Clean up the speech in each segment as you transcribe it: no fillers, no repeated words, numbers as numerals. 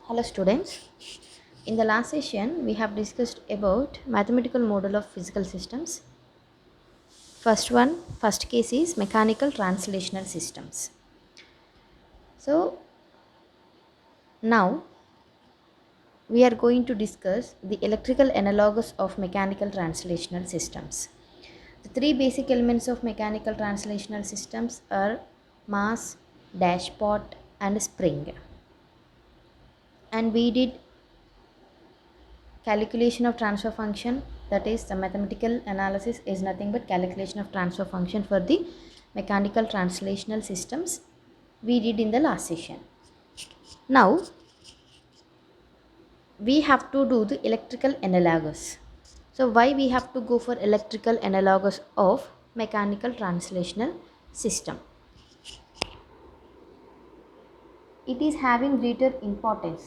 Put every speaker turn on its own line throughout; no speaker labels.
Hello students. In the last session we have discussed about mathematical model of physical systems. First case is mechanical translational systems. So now we are going to discuss the electrical analogus of mechanical translational systems. The three basic elements of mechanical translational systems are mass, dashpot and spring. And we did calculation of transfer function, that is the mathematical analysis is nothing but calculation of transfer function for the mechanical translational systems we did in the last session. Now we have to do the electrical analogous. So why we have to go for electrical analogous of mechanical translational system? It is having greater importance.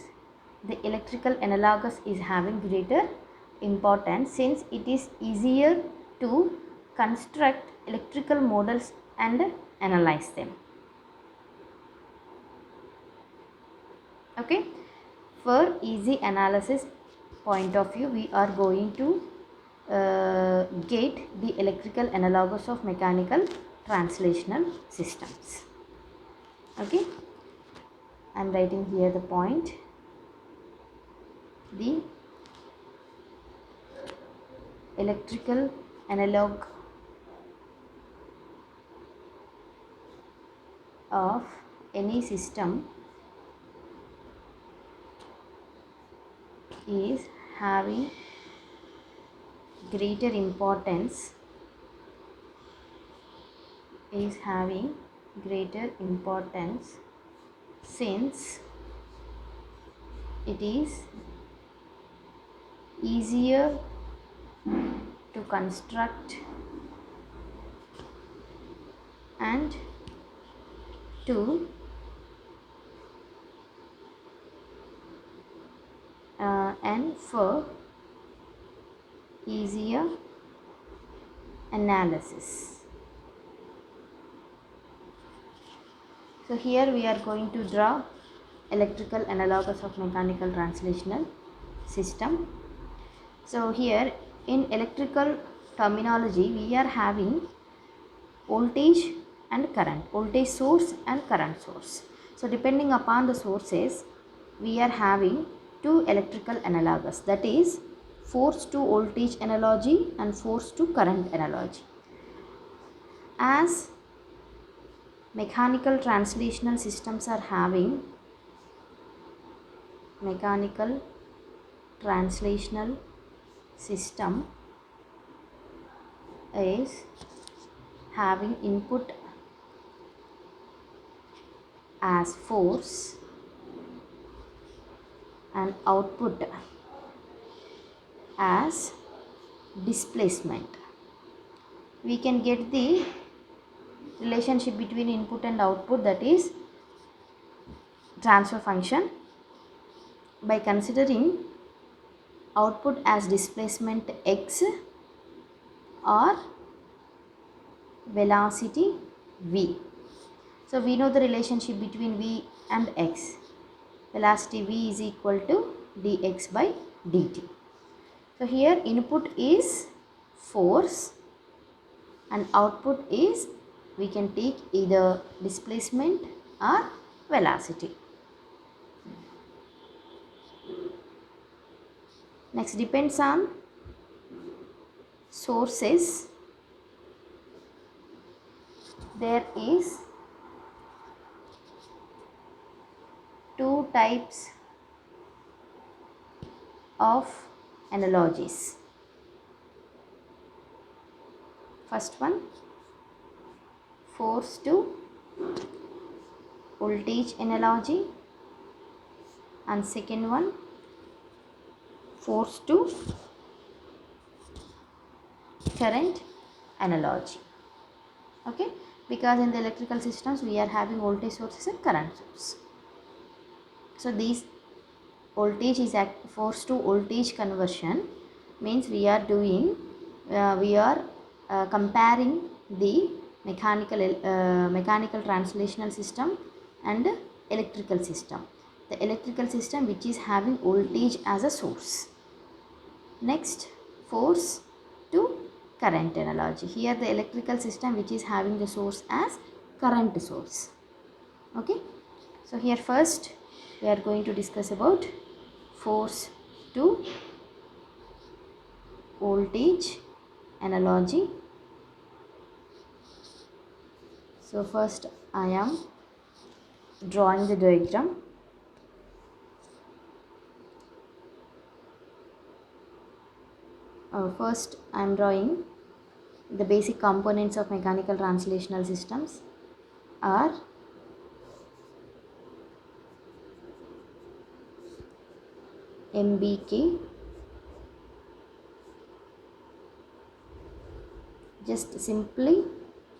The electrical analogous is having greater importance since it is easier to construct electrical models and analyze them. Okay, for easy analysis point of view, we are going to get the electrical analogous of mechanical translational systems. Okay, I am writing here the point. The electrical analog of any system is having greater importance since it is easier to construct and to and for easier analysis. So here we are going to draw electrical analogous of mechanical translational system. So here in electrical terminology we are having voltage and current, voltage source and current source. So depending upon the sources we are having two electrical analogous, that is force to voltage analogy and force to current analogy. As mechanical translational systems are having mechanical translational system is having input as force and output as displacement. We can get the relationship between input and output, that is transfer function, by considering output as displacement x or velocity v. So we know the relationship between v and x. Velocity v is equal to dx by dt. So here input is force and output is, we can take either displacement or velocity. Next, depends on sources. There is two types of analogies. First one, force to voltage analogy, and second one, force to current analogy. Okay, because in the electrical systems we are having voltage sources and current source. So these voltage is force to voltage conversion means we are doing comparing the mechanical translational system and electrical system. the electrical system which is having voltage as a source. Next, force to current analogy. Here the electrical system which is having the source as current source. Okay. So here first we are going to discuss about force to voltage analogy. So first I am drawing the diagram. First I am drawing the basic components of mechanical translational systems are MBK. Just simply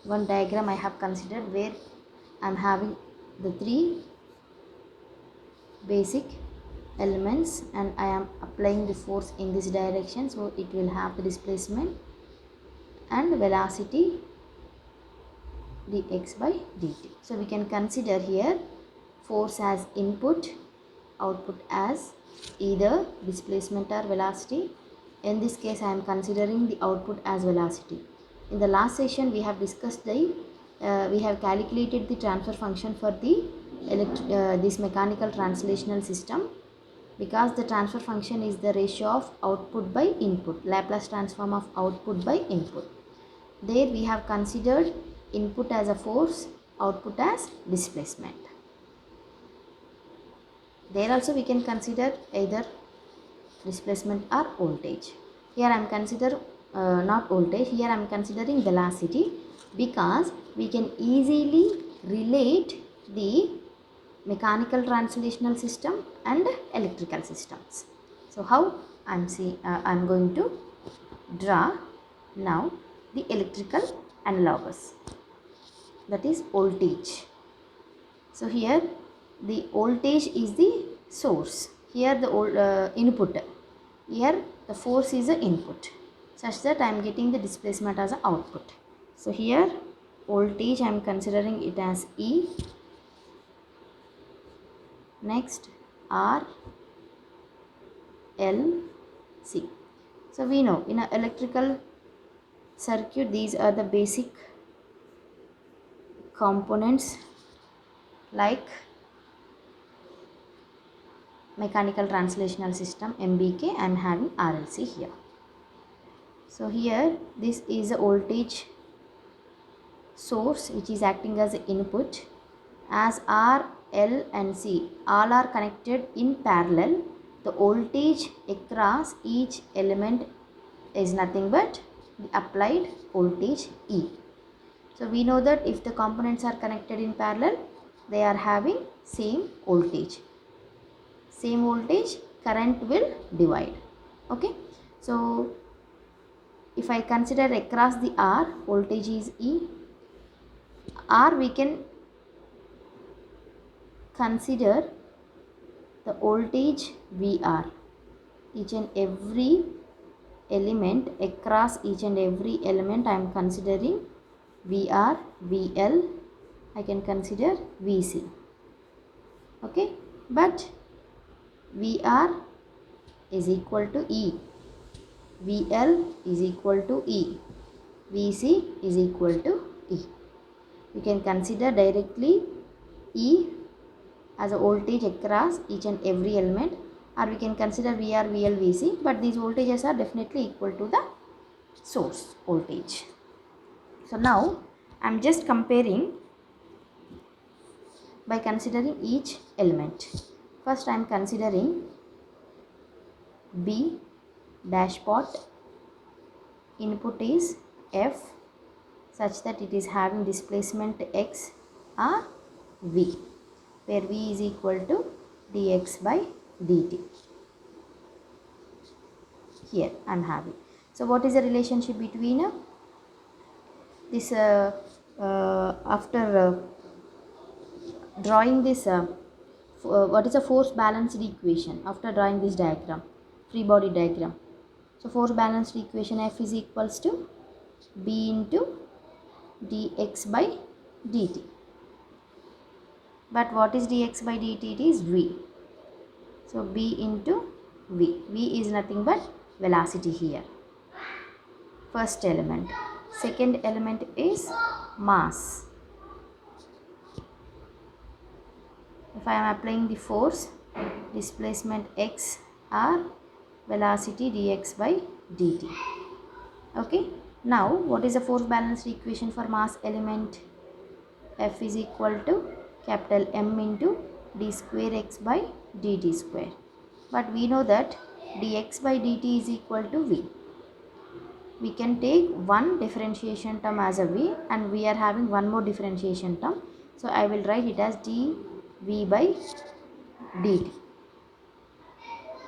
one diagram I have considered where I am having the three basic elements and I am applying the force in this direction, so it will have the displacement and velocity dx by dt. So we can consider here force as input, output as either displacement or velocity. In this case I am considering the output as velocity. In the last session we have discussed we have calculated the transfer function for the this mechanical translational system, because the transfer function is the ratio of output by input, Laplace transform of output by input. There we have considered input as a force, output as displacement. There also we can consider either displacement or voltage. Here I am consider not voltage, here I am considering velocity, because we can easily relate the mechanical translational system and electrical systems. So how I am going to draw now the electrical analogous, that is voltage. So here the voltage is the source, here the input, here the force is the input, such that I am getting the displacement as an output. So here voltage I am considering it as E. Next R, L, C. So we know in an electrical circuit these are the basic components like mechanical translational system MBK. I am having RLC here. So here this is a voltage source which is acting as input. As R, L and C all are connected in parallel, the voltage across each element is nothing but the applied voltage E. So we know that if the components are connected in parallel, they are having same voltage. Same voltage, current will divide. Okay. So if I consider across the R, voltage is E. R we can consider the voltage VR. Each and every element, across each and every element I am considering VR, VL, I can consider VC. Okay, but VR is equal to E, VL is equal to E, VC is equal to E. You can consider directly E as a voltage across each and every element, or we can consider VR, VL, VC, but these voltages are definitely equal to the source voltage. So now I am just comparing by considering each element. First I am considering B dash pot, input is F such that it is having displacement X or V, where V is equal to dx by dt. Here I am having. So what is the relationship between this after drawing this what is a force balanced equation after drawing this diagram, free body diagram? So force balanced equation F is equals to B into dx by dt. But what is dx by dt? It is V. So B into V. V is nothing but velocity here. First element. Second element is mass. If I am applying the force, displacement x or velocity dx by dt. Okay. Now what is the force balanced equation for mass element? F is equal to capital M into d square x by dt square. But we know that dx by dt is equal to v. We can take one differentiation term as a v, and we are having one more differentiation term. So I will write it as dv by dt.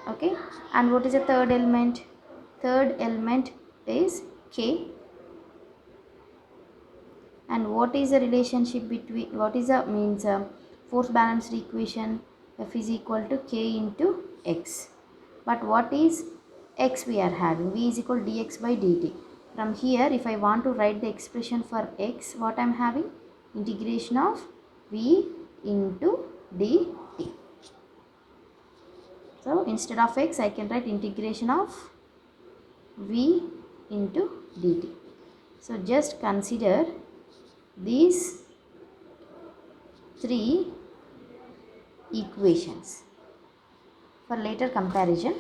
Okay. And what is the third element? Third element is k. And what is the relationship between, what is the force balanced equation? F is equal to k into x. But what is x we are having? V is equal to dx by dt. From here, if I want to write the expression for x, what I am having? Integration of v into dt. So instead of x, I can write integration of v into dt. So just consider these three equations for later comparison.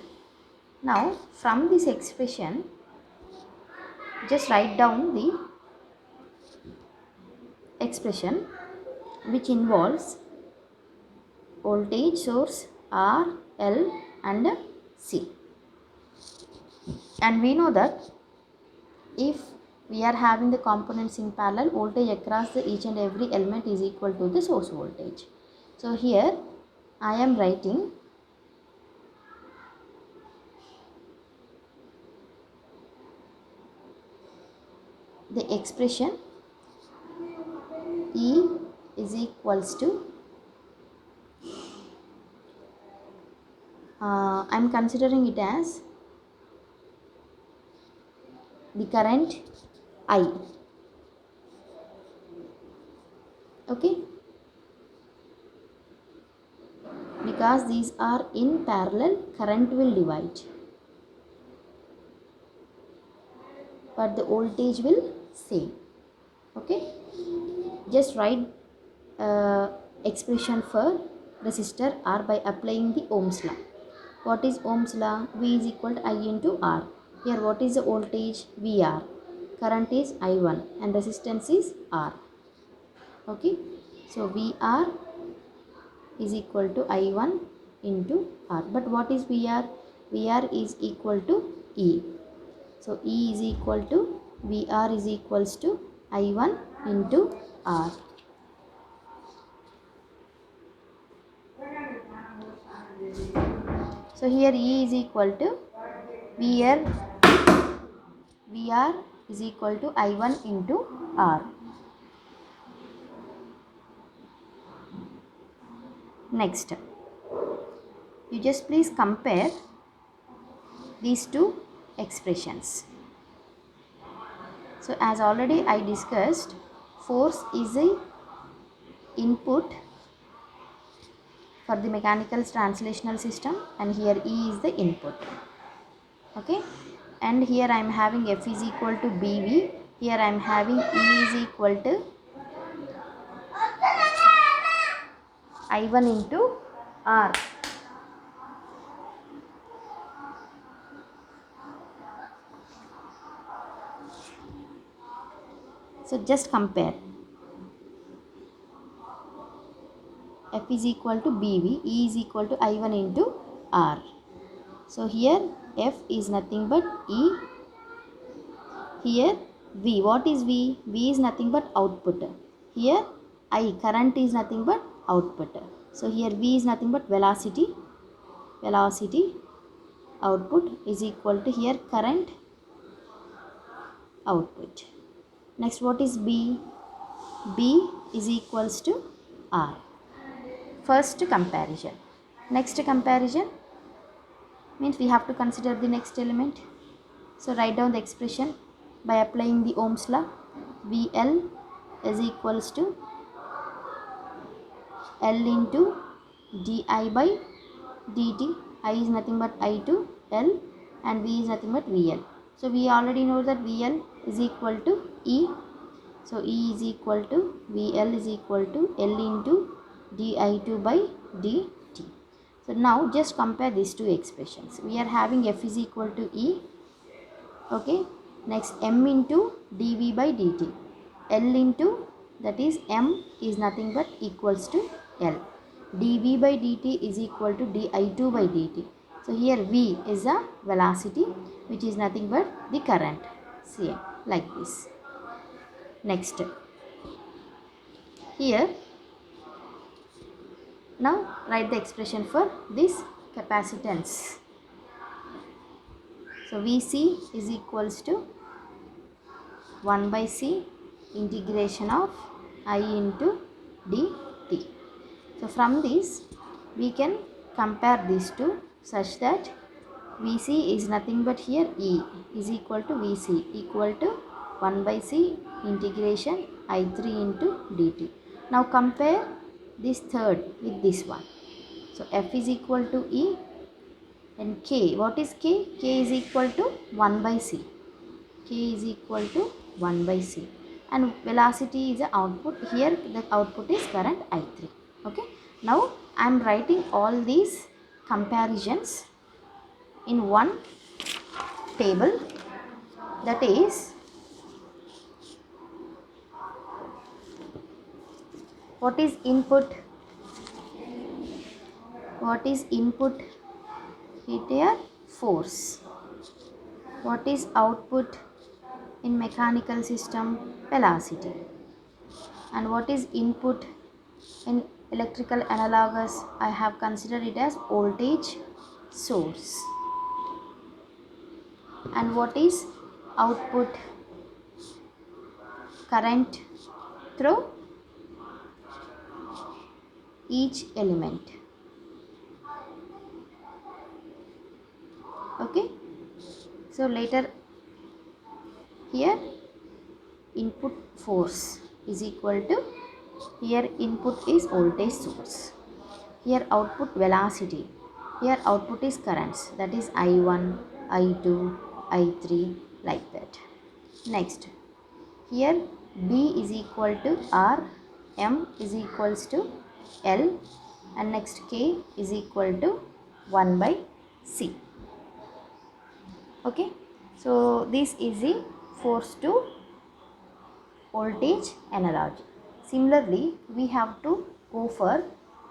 Now from this expression, just write down the expression which involves voltage source R, L and C. And we know that if we are having the components in parallel, voltage across each and every element is equal to the source voltage. So here I am writing the expression E is equals to I am considering it as the current I. Okay, because these are in parallel, current will divide, but the voltage will same. Okay, just write expression for resistor R by applying the Ohm's law. What is Ohm's law? V is equal to I into R. Here what is the voltage? VR. Current is I1 and resistance is R. Okay, so VR is equal to I1 into R. But what is VR? VR is equal to E. So E is equal to VR is equals to I1 into R. So here E is equal to VR is equal to I1 into R. Next, you just please compare these two expressions. So as already I discussed, force is the input for the mechanical translational system, and here E is the input. Okay, and here I am having F is equal to BV. Here I am having E is equal to I1 into R. So just compare. F is equal to BV, E is equal to I1 into R. So here F is nothing but E. Here V. What is V? V is nothing but output. Here I, current is nothing but output. So here V is nothing but velocity. Velocity output is equal to here current output. Next, what is B? B is equals to R. First comparison. Next comparison means we have to consider the next element. So write down the expression by applying the Ohm's law. VL is equals to L into di by dt. I is nothing but I to L and V is nothing but VL. So we already know that VL is equal to E. So E is equal to VL is equal to L into di2 by dt. So now just compare these two expressions. We are having F is equal to E. Okay. Next M into dV by dt. L into, that is M is nothing but equals to L. dV by dt is equal to di2 by dt. So here V is a velocity which is nothing but the current. See, like this. Next, here now write the expression for this capacitance. So Vc is equals to 1 by C integration of I into dt. So from this we can compare these two such that Vc is nothing but here E is equal to Vc equal to 1 by C integration I3 into dt. Now compare this third with this one. So F is equal to E and K. What is K? K is equal to 1 by C. K is equal to 1 by C. And velocity is the output. Here the output is current I3. Okay. Now I am writing all these comparisons in one table, that is what is input, here force, what is output in mechanical system, velocity, and what is input in electrical analogous, I have considered it as voltage source, and what is output, current through each element. Okay, so later here input force is equal to, here input is voltage source, here output velocity, here output is currents, that is I1, I2, I3, like that. Next, here B is equal to R, M is equals to L, and next K is equal to 1 by C. Okay, so this is the force to voltage analogy. Similarly, we have to go for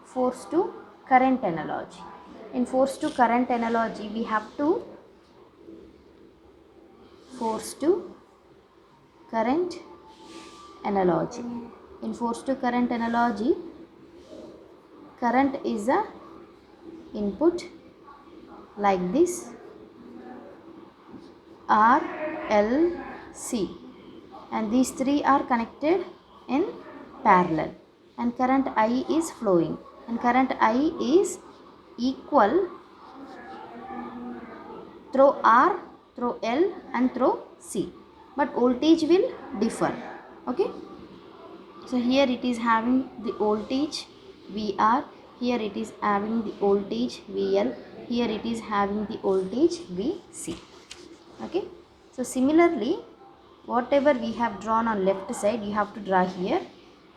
force to current analogy. In force to current analogy, we have to force to current analogy. In force to current analogy, current is a input like this, R, L, C, and these three are connected in parallel, and current I is flowing, and current I is equal through R, through L, and through C, but voltage will differ. Okay, so here it is having the voltage VR, here it is having the voltage VL, here it is having the voltage VC. Okay, so similarly, whatever we have drawn on left side, you have to draw here,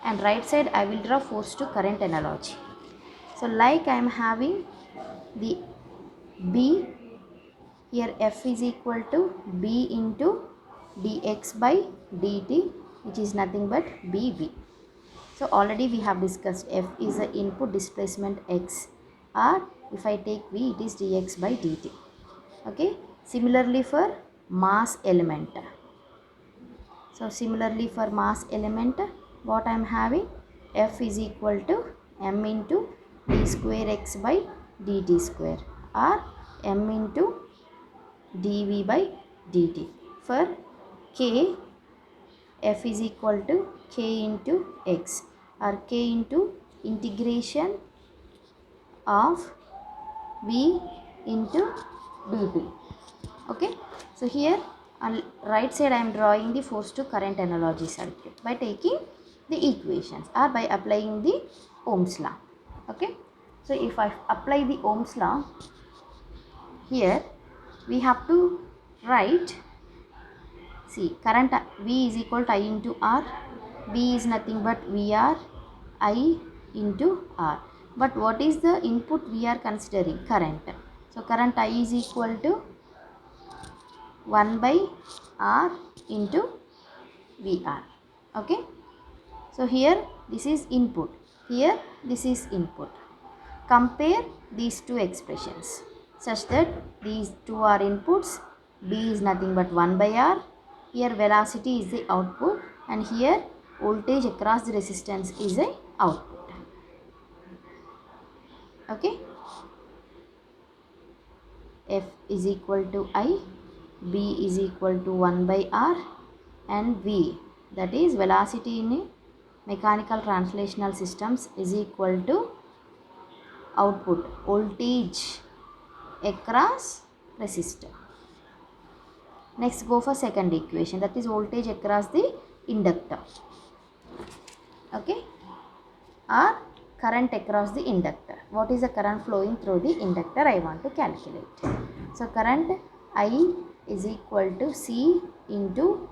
and right side I will draw force to current analogy. So like I am having the B, here F is equal to B into dx by dt, which is nothing but BV. So already we have discussed F is the input displacement x, or if I take V, it is dx by dt. Okay, similarly for mass element. So similarly for mass element, what I am having, F is equal to m into d square x by dt square, or m into dv by dt. For k, F is equal to k into x, or k into integration of v into dt. Okay, so here on right side I am drawing the force to current analogy circuit by taking the equations or by applying the Ohm's law. Okay, So if I apply the Ohm's law, here we have to write, see, current V is equal to I into R. V is nothing but VR I into R. But what is the input we are considering? Current. So current I is equal to 1 by R into VR. Okay. So here this is input. Here this is input. Compare these two expressions such that these two are inputs. B is nothing but 1 by R. Here velocity is the output, and here voltage across the resistance is a output. Okay. F is equal to I, B is equal to 1 by R, and V, that is velocity in mechanical translational systems, is equal to output, voltage across resistor. Next go for second equation, that is voltage across the inductor. Okay, or current across the inductor. What is the current flowing through the inductor I want to calculate. So current I is equal to C into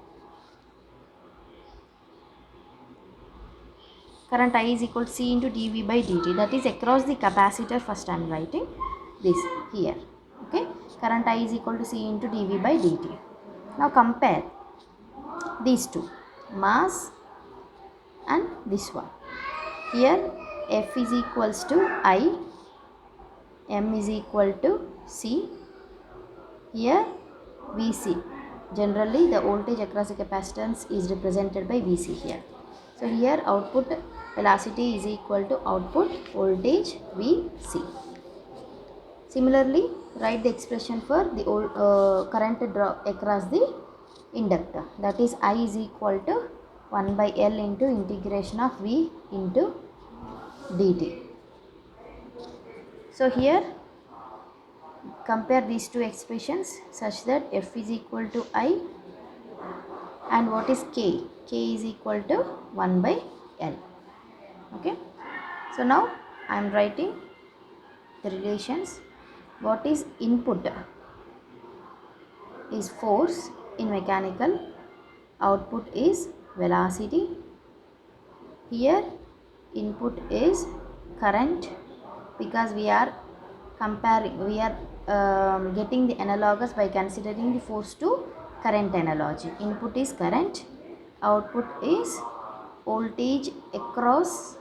current I is equal to C into dV by dt, that is across the capacitor. First I am writing this here. Okay, current I is equal to C into dV by dt. Now compare these two, mass and this one. Here F is equals to I, M is equal to C. Here Vc, generally the voltage across the capacitance is represented by Vc here. So here output velocity is equal to output voltage Vc. Similarly, write the expression for the current draw across the inductor, that is I is equal to 1 by L into integration of V into dt. So here compare these two expressions such that F is equal to I, and what is K? K is equal to 1 by L. Okay. So now I am writing the relations. What is input? Is force in mechanical, output is velocity. Here input is current, because we are comparing, we are getting the analogous by considering the force to current analogy. Input is current, output is voltage across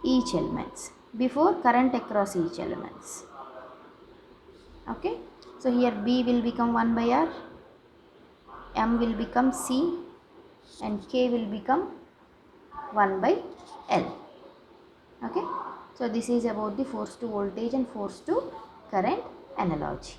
each elements, before current across each elements. Okay, so here B will become 1 by R, M will become C, and K will become 1 by L. Okay, so this is about the force to voltage and force to current analogy.